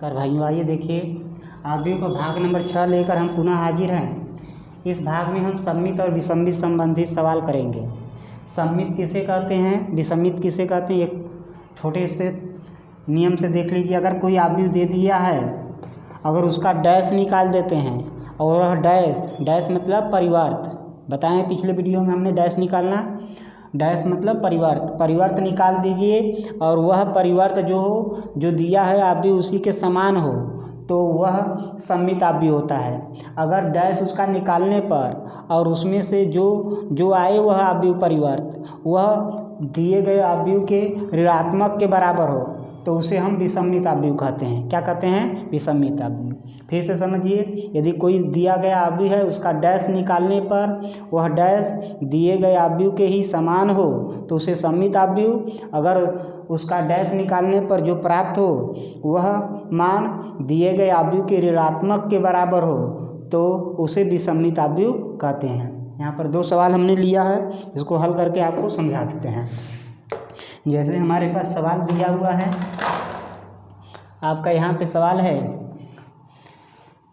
नमस्कार भाइयों, आइए देखिए आगे का भाग नंबर 6 लेकर हम पुनः हाजिर हैं। इस भाग में हम सममित और विषमित संबंधित सवाल करेंगे। सममित किसे कहते हैं, विषमित किसे कहते हैं, एक छोटे से नियम से देख लीजिए। अगर कोई आव्यूह दे दिया है, अगर उसका डैश निकाल देते हैं और वह डैश मतलब परिवर्त, बताएं पिछले वीडियो में हमने डैश निकालना, डैश मतलब परिवर्त निकाल दीजिए और वह परिवर्त जो दिया है आव्यूह उसी के समान हो तो वह सममित आव्यूह होता है। अगर डैश उसका निकालने पर और उसमें से जो आए वह आव्यूह परिवर्त वह दिए गए आव्यूह के ऋणात्मक के बराबर हो तो उसे हम विषमित आव्यूह कहते हैं। क्या कहते हैं? विषमित आव्यूह। फिर से समझिए, यदि कोई दिया गया आव्यूह है, उसका डैश निकालने पर वह डैश दिए गए आव्यूह के ही समान हो तो उसे सममित आव्यूह, अगर उसका डैश निकालने पर जो प्राप्त हो वह मान दिए गए आव्यूह के ऋणात्मक के बराबर हो तो उसे विषमित आव्यूह कहते हैं। यहाँ पर 2 सवाल हमने लिया है, इसको हल करके आपको समझा देते हैं। जैसे हमारे पास सवाल दिया हुआ है, आपका यहाँ पे सवाल है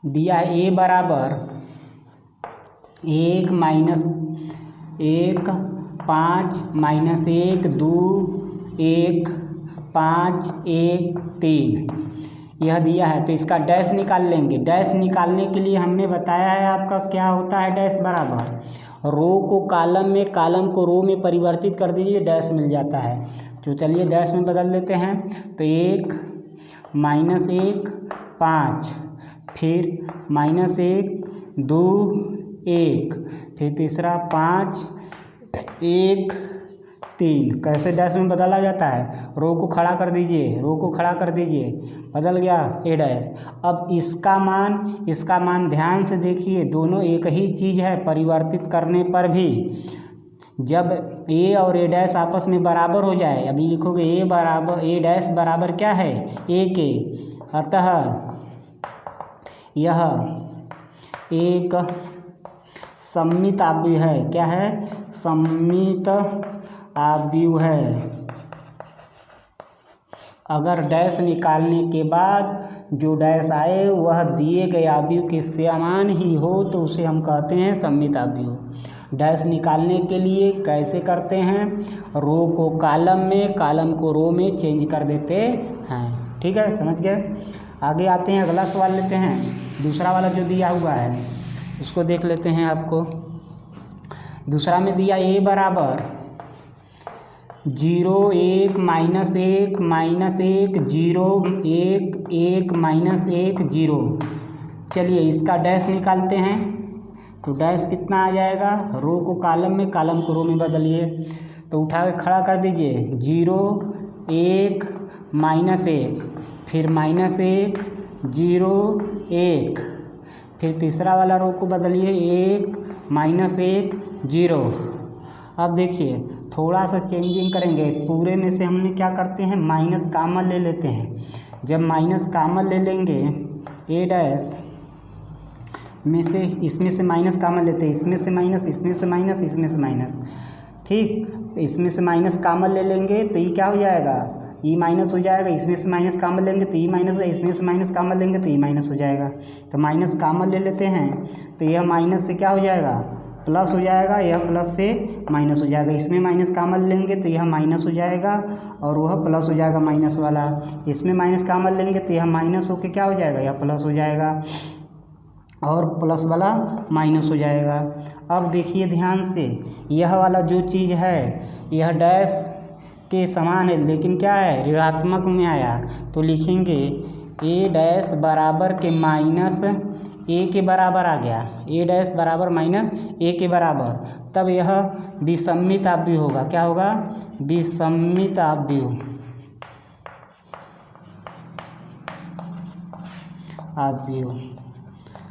दिया a बराबर 1 -1 5 -1 2 1 5 1 3 यह दिया है तो इसका डैश निकाल लेंगे। डैश निकालने के लिए हमने बताया है आपका क्या होता है, डैश बराबर रो को कॉलम में, कॉलम को रो में परिवर्तित कर दीजिए, डैश मिल जाता है। तो चलिए डैश में बदल देते हैं। तो 1 -1 5, फिर -1 2 1, फिर तीसरा 5 1 3। कैसे डैश में बदला जाता है? रो को खड़ा कर दीजिए, बदल गया ए डैश। अब इसका मान ध्यान से देखिए, दोनों एक ही चीज़ है। परिवर्तित करने पर भी जब ए और ए डैश आपस में बराबर हो जाए, अभी लिखोगे ए डैश बराबर क्या है, ए के, अतः यह एक सममित आव्यूह है। क्या है? सममित आव्यूह है। अगर डैश निकालने के बाद जो डैश आए वह दिए गए आव्यूह के समान ही हो तो उसे हम कहते हैं सममित आव्यूह। डैश निकालने के लिए कैसे करते हैं? रो को कॉलम में, कॉलम को रो में चेंज कर देते हैं। ठीक है, समझ गए। आगे आते हैं, अगला सवाल लेते हैं। दूसरा वाला जो दिया हुआ है उसको देख लेते हैं। आपको दूसरा में दिया a बराबर 0 1 -1 -1 0 1 1 -1 0। चलिए इसका डैश निकालते हैं। तो डैश कितना आ जाएगा? रो को कॉलम में, कॉलम को रो में बदलिए। तो उठा के खड़ा कर दीजिए, 0 1 -1, फिर -1 0 1, फिर तीसरा वाला रो को बदलिए, 1 -1 0। अब देखिए थोड़ा सा चेंजिंग करेंगे। पूरे में से हमने क्या करते हैं, माइनस कॉमन ले लेते हैं। जब माइनस कॉमन ले लेंगे ए डैश में से, इसमें से माइनस कॉमन लेते हैं, इसमें से माइनस, इसमें से माइनस, इसमें से माइनस। ठीक, तो इसमें से माइनस कॉमन ले लेंगे तो ये क्या हो जाएगा, ई माइनस हो जाएगा। इसमें से माइनस कॉमन लेंगे तो ई माइनस हो जाएगा, इसमें से माइनस कॉमन लेंगे तो ई माइनस हो जाएगा। तो माइनस कॉमन ले लेते हैं तो यह माइनस से क्या हो जाएगा, प्लस हो जाएगा, यह प्लस से माइनस हो जाएगा। इसमें माइनस कॉमन लेंगे तो यह माइनस हो जाएगा और वह प्लस हो जाएगा माइनस वाला। इसमें माइनस कॉमन लेंगे तो यह माइनस होकर क्या हो जाएगा, यह प्लस हो जाएगा और प्लस वाला माइनस हो जाएगा। अब देखिए ध्यान से, यह वाला जो चीज़ है यह डैश के समान है लेकिन क्या है, ऋणात्मक में आया। तो लिखेंगे ए डैश बराबर के माइनस ए के बराबर आ गया, ए डैश बराबर माइनस ए के बराबर, तब यह विषमित आव्यूह होगा। क्या होगा? विषमित आव्यूह।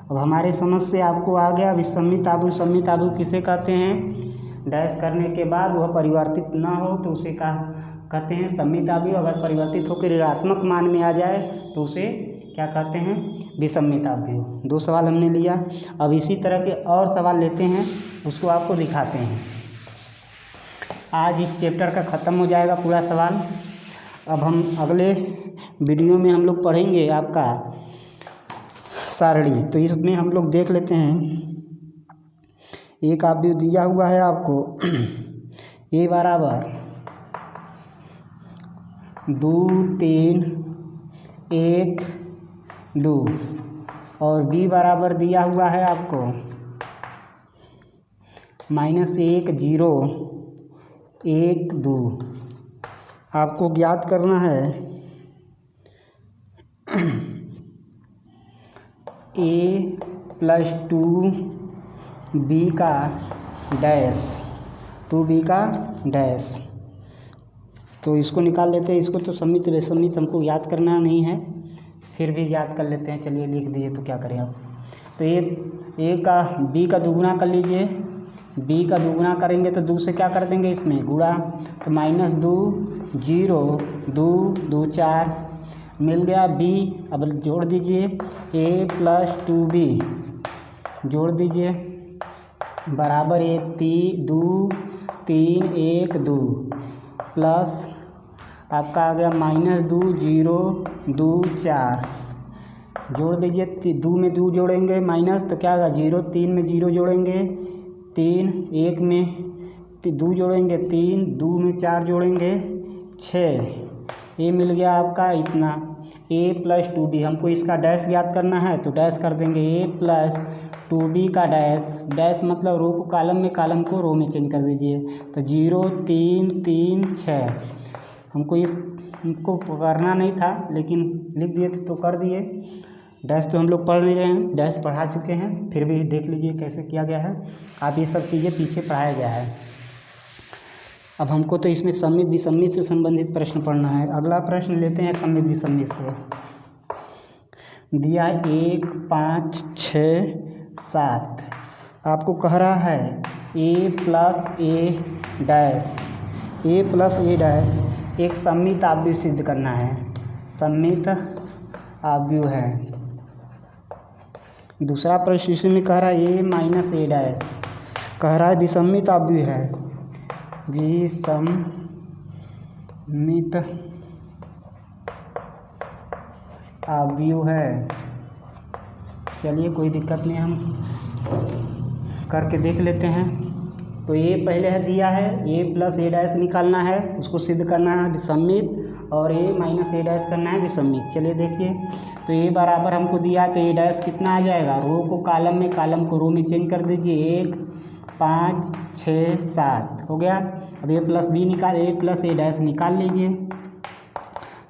अब हमारे समझ से आपको आ गया विषमित आव्यूह। सममित आव्यूह किसे कहते हैं? डैश करने के बाद वह परिवर्तित ना हो तो उसे कहते हैं सममित आव्यूह। अगर परिवर्तित होकर ऋणात्मक मान में आ जाए तो उसे क्या कहते हैं, विषमित आव्यूह। 2 सवाल हमने लिया। अब इसी तरह के और सवाल लेते हैं, उसको आपको दिखाते हैं। आज इस चैप्टर का ख़त्म हो जाएगा पूरा सवाल। अब हम अगले वीडियो में हम लोग पढ़ेंगे आपका सारणी, तो इसमें हम लोग देख लेते हैं। एक आप भी दिया हुआ है आपको ए बराबर 2 3 1 2 और बी बराबर दिया हुआ है आपको -1 0 1 2। आपको ज्ञात करना है a + 2b का डैश 2b का डैश। तो इसको निकाल लेते हैं। इसको तो समित विसमित हमको याद करना नहीं है, फिर भी याद कर लेते हैं। चलिए लिख दिए तो क्या करें अब। तो ए का बी का दुगुना कर लीजिए। बी का दुगुना करेंगे तो 2 से क्या कर देंगे इसमें गुणा, तो -2 0 2 2 4 मिल गया बी। अब जोड़ दीजिए a + 2b जोड़ दीजिए बराबर 2 3 1 2 प्लस आपका आ गया -2 0 2 4 जोड़ दीजिए। 2 में 2 जोड़ेंगे माइनस तो क्या होगा 0, 3 में 0 जोड़ेंगे 3, 1 में 2 जोड़ेंगे 3, 2 में 4 जोड़ेंगे 6। ये मिल गया आपका इतना a + 2b। हमको इसका डैश याद करना है तो डैश कर देंगे a + 2b का डैश। डैश मतलब रो को कॉलम में, कॉलम को रो में चेंज कर दीजिए। तो 0 3 3 6। हमको करना नहीं था लेकिन लिख दिए थे तो कर दिए। डैश तो हम लोग पढ़ नहीं रहे हैं, डैश पढ़ा चुके हैं, फिर भी देख लीजिए कैसे किया गया है। आप ये सब चीज़ें पीछे पढ़ाया गया है। अब हमको तो इसमें समित विसमित से संबंधित प्रश्न पढ़ना है। अगला प्रश्न लेते हैं समित विसमित से। दिया 1 5 6 7। आपको कह रहा है a + a dash, a + a dash एक समित आव्यूह सिद्ध करना है। समित आव्यूह है। दूसरा प्रश्न इसमें कह रहा है a - a डैश, कह रहा है विसमित आव्यूह है। विसमित आव्यूह है। चलिए कोई दिक्कत नहीं, हम करके देख लेते हैं। तो ये पहले है दिया है a + a डैश निकालना है, उसको सिद्ध करना है विसमित, और a - a डैश करना है विसमित। चलिए देखिए, तो a बराबर हमको दिया है तो a डैश कितना आ जाएगा, रो को कॉलम में, कॉलम को रो में चेंज कर दीजिए। 1 5 6 7 हो गया। अब a + b निकाल, a + a डैश निकाल लीजिए।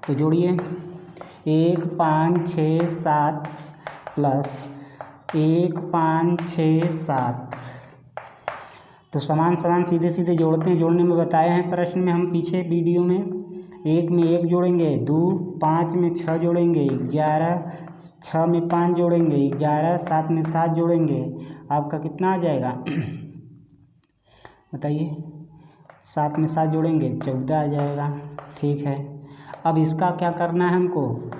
तो जोड़िए 1 5 6 7 प्लस 1 5 6 7। तो समान समान सीधे सीधे जोड़ते हैं। जोड़ने में बताए हैं प्रश्न में हम पीछे वीडियो में। 1 में 1 जोड़ेंगे 2, 5 में 6 जोड़ेंगे 11, 6 में 5 जोड़ेंगे 11, 7 में 7 जोड़ेंगे। आपका कितना आ जाएगा बताइए। 7 में 7 जोड़ेंगे 14 आ जाएगा। ठीक है, अब इसका क्या करना है हमको।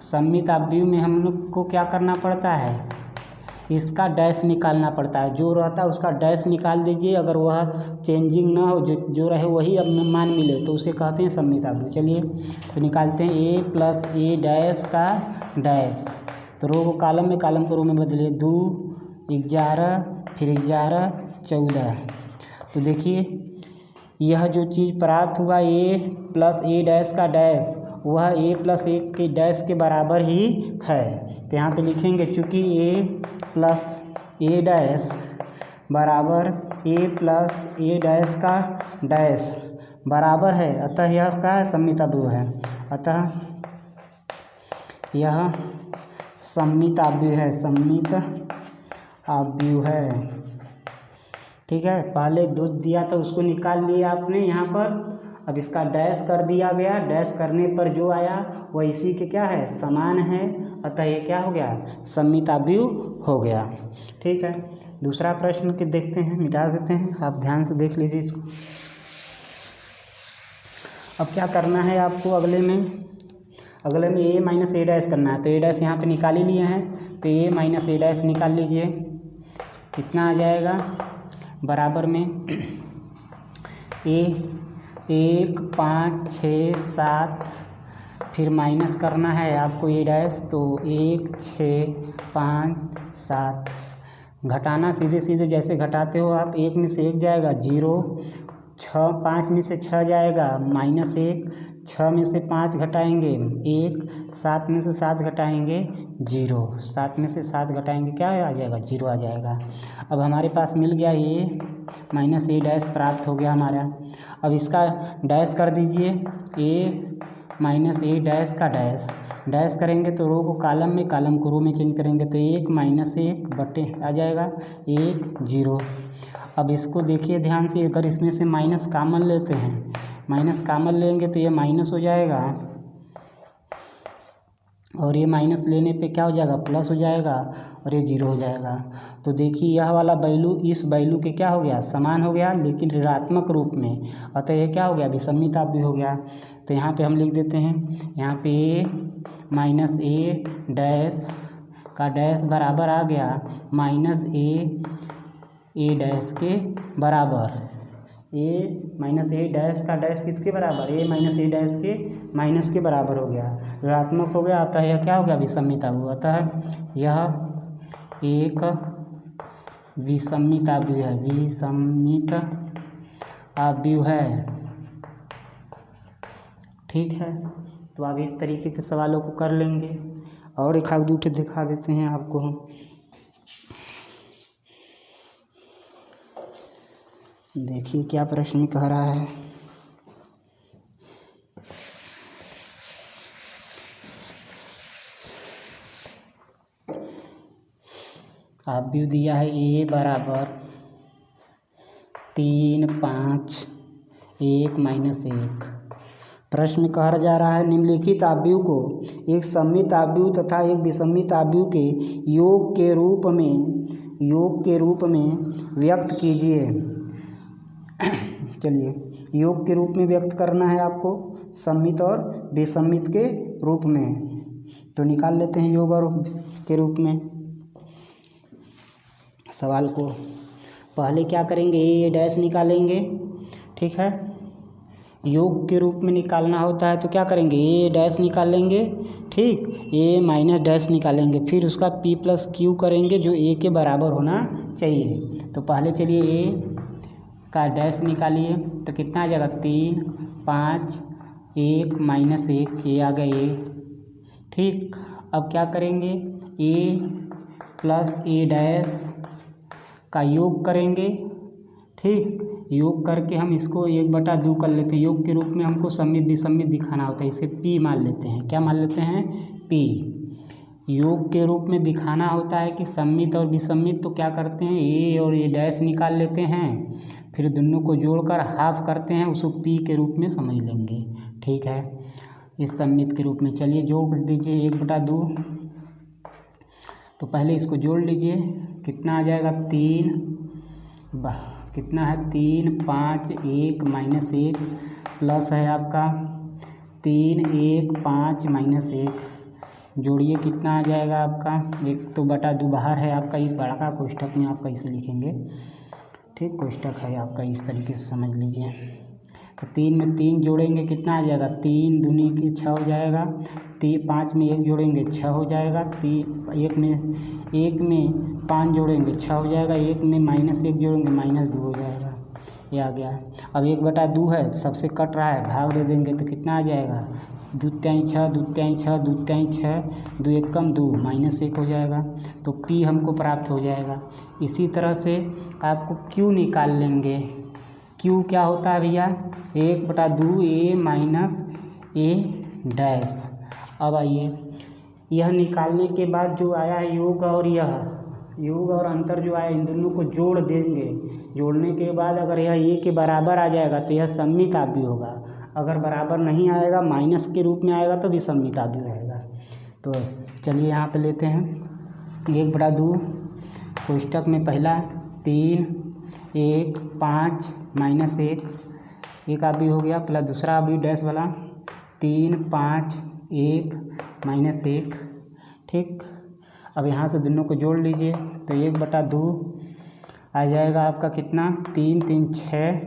समित आव्यूह में हम लोग को क्या करना पड़ता है, इसका डैश निकालना पड़ता है। जो रहता है उसका डैश निकाल दीजिए। अगर वह चेंजिंग ना हो, जो रहे वही अब मान मिले तो उसे कहते हैं समित आव्यूह। चलिए तो निकालते हैं a + a डैश का डैश। तो रो को कॉलम में, कॉलम को रो में बदलिए। 2 11 फिर 11 14। तो देखिए यह जो चीज़ प्राप्त हुआ a + a डैश का डैश, वह a + a के डैश के बराबर ही है। तो यहाँ पे लिखेंगे चूँकि a + a डैश बराबर a + a डैश का डैश बराबर है, अतः यह क्या है, समित आव्यूह है। अतः यह समित आव्यूह है, समित आव्यूह है। ठीक है, पहले 2 दिया था उसको निकाल लिया आपने यहाँ पर। अब इसका डैश कर दिया गया। डैश करने पर जो आया वह इसी के क्या है, समान है। अतः ये क्या हो गया, समित आव्यूह हो गया। ठीक है, दूसरा प्रश्न के देखते हैं, मिटा देते हैं, आप ध्यान से देख लीजिए इसको। अब क्या करना है आपको अगले में a - a डैश करना है। तो a डैश यहाँ पे निकाल ही लिए हैं, तो a - a डैश निकाल लीजिए। कितना आ जाएगा बराबर में a 1 5 6 7 फिर माइनस करना है आपको ए डैश, तो 1 6 5 7 घटाना सीधे सीधे जैसे घटाते हो आप, 1 में से 1 जाएगा 0, 6 5 में से 6 जाएगा -1, 6 में से 5 घटाएंगे 1, 7 में से 7 घटाएंगे 0, 7 में से 7 घटाएंगे क्या आ जाएगा 0 आ जाएगा। अब हमारे पास मिल गया ये माइनस ए डैश प्राप्त हो गया हमारा। अब इसका डैश कर दीजिए, ए माइनस ए डैश का डैश, डैश करेंगे तो रो को कॉलम में, कॉलम को रो में चेंज करेंगे तो 1 - 1 बटे आ जाएगा 1 0। अब इसको देखिए ध्यान से, अगर इसमें से माइनस कॉमन लेते हैं, माइनस कॉमन लेंगे तो ये माइनस हो जाएगा और ये माइनस लेने पे क्या हो जाएगा प्लस हो जाएगा और ये 0 हो जाएगा। तो देखिए यह वाला वैल्यू इस वैल्यू के क्या हो गया समान हो गया, लेकिन ऋणात्मक रूप में, अतः ये क्या हो गया विषमित भी हो गया। तो यहाँ पे हम लिख देते हैं, यहाँ पे ए माइनस ए डैश का डैश बराबर आ गया माइनस ए डैश के बराबर, ए माइनस ए डैश का डैश किसके बराबर, ए माइनस ए डैश के माइनस के बराबर हो गया, ऋणात्मक हो गया, अतः यह क्या हो गया विषमित हुआ, अतः यह एक विषमित आव्यूह है, विषमित आव्यूह है। ठीक है, तो आप इस तरीके के सवालों को कर लेंगे और एक आध दूठे दिखा देते हैं आपको हम। देखिए क्या प्रश्न कह रहा है। आव्यूह दिया है ए बराबर 3 5 1 - 1। प्रश्न कहा जा रहा है निम्नलिखित आव्यूह को एक सममित आव्यूह तथा एक विषमित आव्यूह के योग के रूप में व्यक्त कीजिए। चलिए योग के रूप में व्यक्त करना है आपको, सममित और विषमित के रूप में, तो निकाल लेते हैं योग और के रूप में सवाल को। पहले क्या करेंगे ए डैश निकालेंगे, ठीक है, योग के रूप में निकालना होता है तो क्या करेंगे ए डैश निकालेंगे, ठीक, ए माइनस डैश निकालेंगे, फिर उसका p + q करेंगे जो a के बराबर होना चाहिए। तो पहले चलिए ए का डैश निकालिए तो कितना आ जाएगा 3 5 1 - 1, ये आ गया ए, ठीक। अब क्या करेंगे ए प्लस ए डैश का योग करेंगे, ठीक, योग करके हम इसको 1/2 कर लेते हैं। योग के रूप में हमको सममित विषमित दिखाना होता है, इसे p मान लेते हैं, क्या मान लेते हैं p। योग के रूप में दिखाना होता है कि सममित और विषमित, तो क्या करते हैं ए और ए डैश निकाल लेते हैं, फिर दोनों को जोड़कर हाफ करते हैं, उसको p के रूप में समझ लेंगे, ठीक है, इस सममित के रूप में। चलिए जोड़ दीजिए 1/2, तो पहले इसको जोड़ लीजिए, कितना आ जाएगा 3 कितना है 3 5 1 - 1 प्लस है आपका 3 1 5 - 1, जोड़िए कितना आ जाएगा आपका 1/2 बाहर है आपका, ये बड़ा कोष्ठक में आपका इसे लिखेंगे, ठीक, कोष्ठक है आपका, इस तरीके से समझ लीजिए। तो 3 में 3 जोड़ेंगे कितना आ जाएगा 3 दूनी की 6 हो जाएगा, 5 में 1 जोड़ेंगे 6 हो जाएगा, 1 में 5 जोड़ेंगे 6 हो जाएगा, 1 में -1 जोड़ेंगे -2 हो जाएगा, ये आ गया। अब 1/2 है, सबसे कट रहा है, भाग दे देंगे तो कितना आ जाएगा 2 × 6 2 × 6 2 × 6 2 1 कम 2 -1 हो जाएगा, तो p हमको प्राप्त हो जाएगा। इसी तरह से आपको q निकाल लेंगे। q क्या होता है भैया 1/2 a माइनस ए डैश। अब आइए यह निकालने के बाद जो आया है योग और योग और अंतर जो आया, इन दोनों को जोड़ देंगे। जोड़ने के बाद अगर यह ए के बराबर आ जाएगा तो यह सममित आव्यूह होगा, अगर बराबर नहीं आएगा माइनस के रूप में आएगा तो विषमित आव्यूह रहेगा। तो चलिए यहाँ पे लेते हैं 1/2 कोष्ठक में पहला 3 1 5 -1, एक आव्यूह हो गया, प्लस दूसरा आव्यूह डैश वाला 3 5 1 -1, ठीक। अब यहाँ से दोनों को जोड़ लीजिए तो 1/2 आ जाएगा आपका कितना 3 3 6,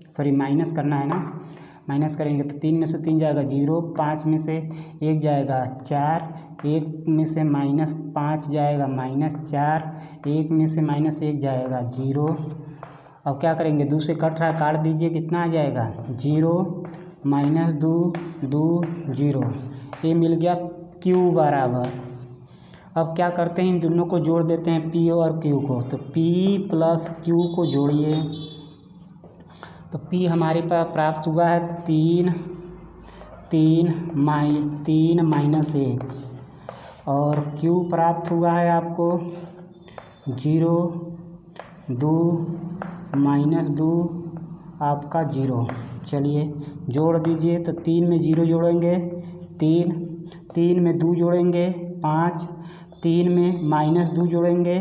सॉरी माइनस करना है ना, माइनस करेंगे तो 3 में से 3 जाएगा 0, 5 में से 1 जाएगा 4, 1 में से -5 जाएगा -4, 1 में से -1 जाएगा 0। अब क्या करेंगे, 2 से कट रहा है, काट दीजिए, कितना आ जाएगा 0 -2 2 0। ये मिल गया Q बराबर। अब क्या करते हैं, इन दोनों को जोड़ देते हैं P और Q को। तो P प्लस Q को जोड़िए तो P हमारे पास प्राप्त हुआ है 3 माइनस 1 और Q प्राप्त हुआ है आपको 0 2 -2 आपका 0। चलिए जोड़ दीजिए तो 3 में 0 जोड़ेंगे 3 में 2 जोड़ेंगे 5, 3 में -2 जोड़ेंगे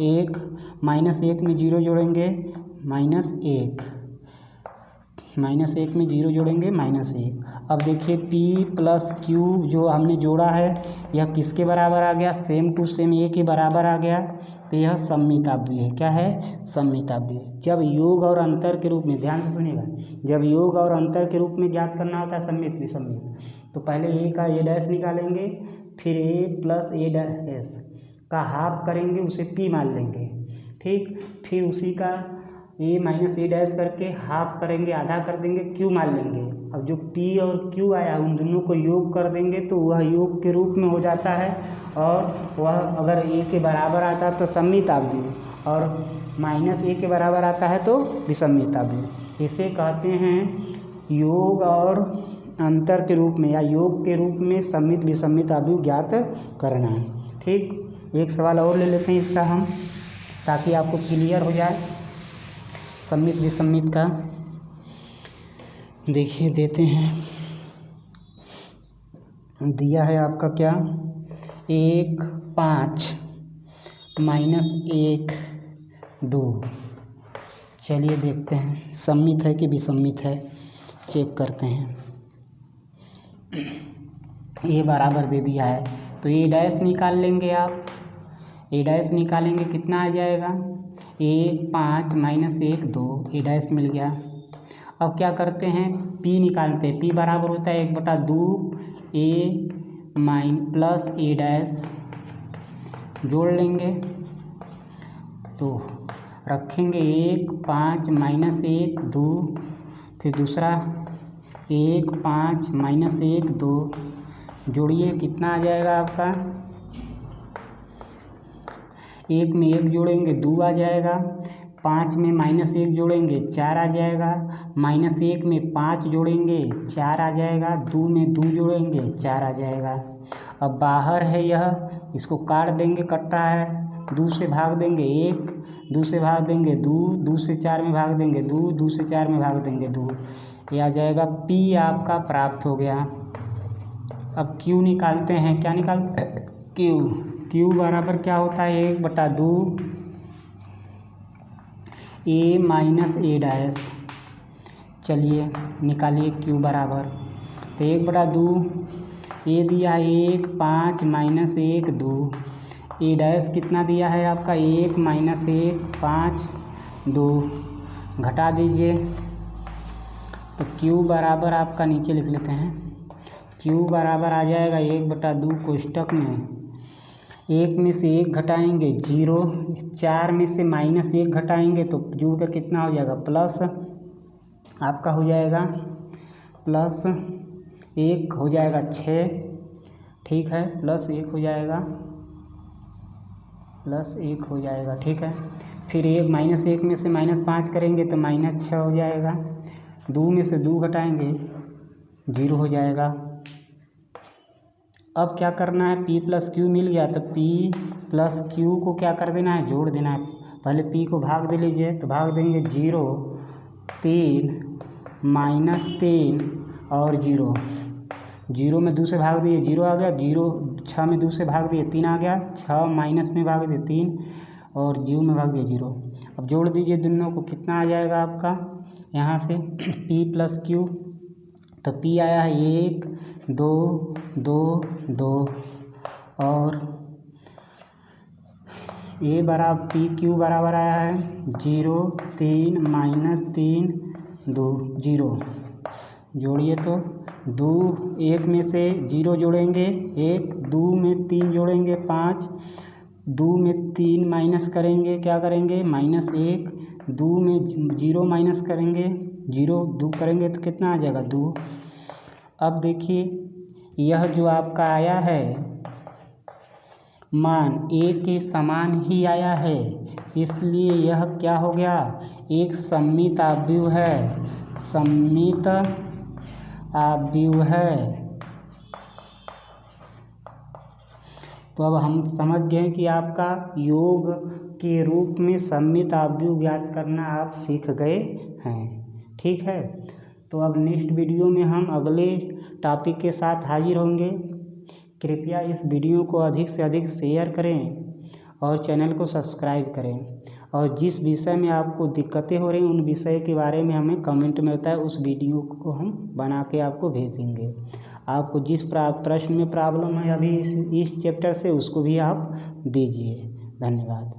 1, -1 में 0 जोड़ेंगे -1 में 0 जोड़ेंगे -1। अब देखिए P प्लस Q जो हमने जोड़ा है यह किसके बराबर आ गया, सेम टू सेम A के बराबर आ गया। तो यह सममिताभुज है। क्या है, सममिताभुज। जब योग और अंतर के रूप में, ध्यान से सुनिएगा, जब योग और अंतर के रूप में ज्ञात करना होता है सममित विसम्मित, तो पहले A का A डैश निकालेंगे, फिर A प्लस A डैश का हाफ करेंगे, उसे P मान लेंगे, ठीक। फिर उसी का A माइनस A डैश करके हाफ करेंगे, आधा कर देंगे, Q मान लेंगे। अब जो P और Q आया उन दोनों को योग कर देंगे तो वह योग के रूप में हो जाता है, और वह अगर A के बराबर आता है तो सममिताभुज और -A के बराबर आता है तो विषममिताभुज। इसे कहते हैं योग और अंतर के रूप में या योग के रूप में सममित विषममिताभुज ज्ञात करना, ठीक। एक सवाल और ले लेते हैं इसका हम, ताकि आपको क्लियर हो जाए सममित विषममित का। देखिए देते हैं, दिया है आपका क्या, 1 5 -1 2। चलिए देखते हैं सममित है कि विषममित है, चेक करते हैं। A बराबर दे दिया है तो A डैश निकाल लेंगे आप, A डैश निकालेंगे, कितना आ जाएगा 1 5 -1 2, A डैश मिल गया। अब क्या करते हैं, P निकालते हैं। P बराबर होता है 1/2 A प्लस A डैश, जोड़ लेंगे तो रखेंगे 1 5 -1 2, फिर दूसरा 1 5 -1 2, जोड़िए, कितना आ जाएगा आपका, 1 में 1 जोड़ेंगे 2 आ जाएगा, 5 में -1 जोड़ेंगे 4 आ जाएगा, -1 में 5 जोड़ेंगे 4 आ जाएगा, 2 में 2 जोड़ेंगे 4 आ जाएगा। अब बाहर है यह, इसको काट देंगे, कट्टा है, 2 से भाग देंगे 1, 2 से भाग देंगे 2, 2 से 4 में भाग देंगे 2, 2 से 4 में भाग देंगे 2, ये आ जाएगा P आपका प्राप्त हो गया। अब Q निकालते हैं, क्या निकालते हैं, Q बराबर क्या होता है 1/2 A माइनस A डैश। चलिए निकालिए Q बराबर, तो 1/2 A दिया है 1 5 -1 2, A डैश कितना दिया है आपका 1 -1 5 2, घटा दीजिए तो Q बराबर आपका नीचे लिख लेते हैं, Q बराबर आ जाएगा 1/2 कोष्टक में 1 में से 1 घटाएंगे 0, 4 में से -1 घटाएंगे तो जुड़ कर कितना हो जाएगा, प्लस आपका हो जाएगा प्लस 1 हो जाएगा 6, ठीक है, +1 हो जाएगा, +1 हो जाएगा, ठीक है। फिर -1 में से -5 करेंगे तो -6 हो जाएगा, 2 में से 2 घटाएंगे 0 हो जाएगा। अब क्या करना है, P प्लस Q मिल गया तो P प्लस Q को क्या कर देना है, जोड़ देना है। पहले P को भाग दे लीजिए तो भाग देंगे 0 3 -3 और 0, 0 में 2 से भाग दिए 0 आ गया, 0 6 में 2 से भाग दिए 3 आ गया, 6 माइनस में भाग दिए 3 और 0 में भाग दिए 0। अब जोड़ दीजिए दोनों को, कितना आ जाएगा आपका यहाँ से P प्लस Q, तो P आया है 1 2 2 2 और A बराबर PQ बराबर आया है 0 3 -3 2 0। जोड़िए तो 2 1 में से 0 जोड़ेंगे 1, 2 में 3 जोड़ेंगे 5, 2 में 3 माइनस करेंगे क्या करेंगे -1, 2 में 0 माइनस करेंगे 0, 2 करेंगे तो कितना आ जाएगा 2। अब देखिए यह जो आपका आया है मान a के समान ही आया है, इसलिए यह क्या हो गया, एक सममित आव्यूह है, सममित आव्यूह है। तो अब हम समझ गए कि आपका योग के रूप में सममित आव्यूह ज्ञात करना आप सीख गए हैं। ठीक है, तो अब नेक्स्ट वीडियो में हम अगले टॉपिक के साथ हाजिर होंगे। कृपया इस वीडियो को अधिक से अधिक शेयर करें और चैनल को सब्सक्राइब करें, और जिस विषय में आपको दिक्कतें हो रही हैं उन विषय के बारे में हमें कमेंट में बताएं, उस वीडियो को हम बना के आपको भेज देंगे। आपको जिस प्रश्न में प्रॉब्लम है अभी इस चैप्टर से, उसको भी आप दीजिए। धन्यवाद।